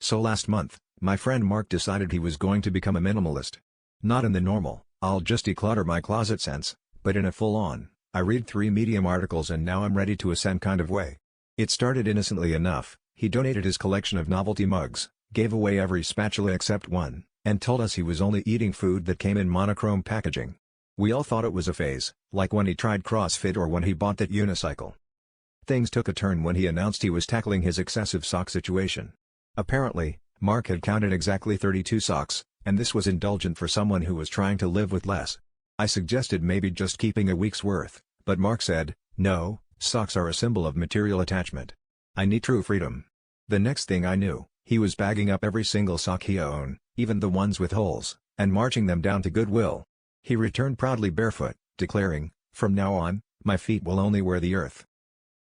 So last month, my friend Mark decided he was going to become a minimalist. Not in the normal, I'll just declutter my closet sense, but in a full-on, I read 3 Medium articles and now I'm ready to ascend kind of way. It started innocently enough. He donated his collection of novelty mugs, gave away every spatula except one, and told us he was only eating food that came in monochrome packaging. We all thought it was a phase, like when he tried CrossFit or when he bought that unicycle. Things took a turn when he announced he was tackling his excessive sock situation. Apparently, Mark had counted exactly 32 socks, and this was indulgent for someone who was trying to live with less. I suggested maybe just keeping a week's worth, but Mark said, "No, socks are a symbol of material attachment. I need true freedom." The next thing I knew, he was bagging up every single sock he owned, even the ones with holes, and marching them down to Goodwill. He returned proudly barefoot, declaring, "From now on, my feet will only wear the earth."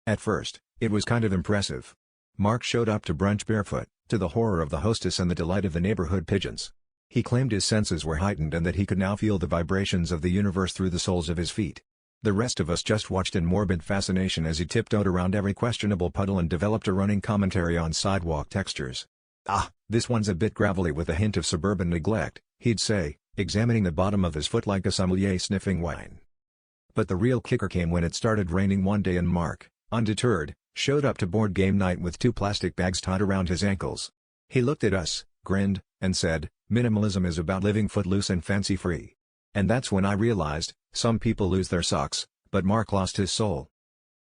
At first, it was kind of impressive. Mark showed up to brunch barefoot, to the horror of the hostess and the delight of the neighborhood pigeons. He claimed his senses were heightened and that he could now feel the vibrations of the universe through the soles of his feet. The rest of us just watched in morbid fascination as he tiptoed around every questionable puddle and developed a running commentary on sidewalk textures. "Ah, this one's a bit gravelly with a hint of suburban neglect," he'd say, examining the bottom of his foot like a sommelier sniffing wine. But the real kicker came when it started raining one day and Mark, undeterred, showed up to board game night with 2 plastic bags tied around his ankles. He looked at us, grinned, and said, "Minimalism is about living footloose and fancy-free." And that's when I realized, some people lose their socks, but Mark lost his soul.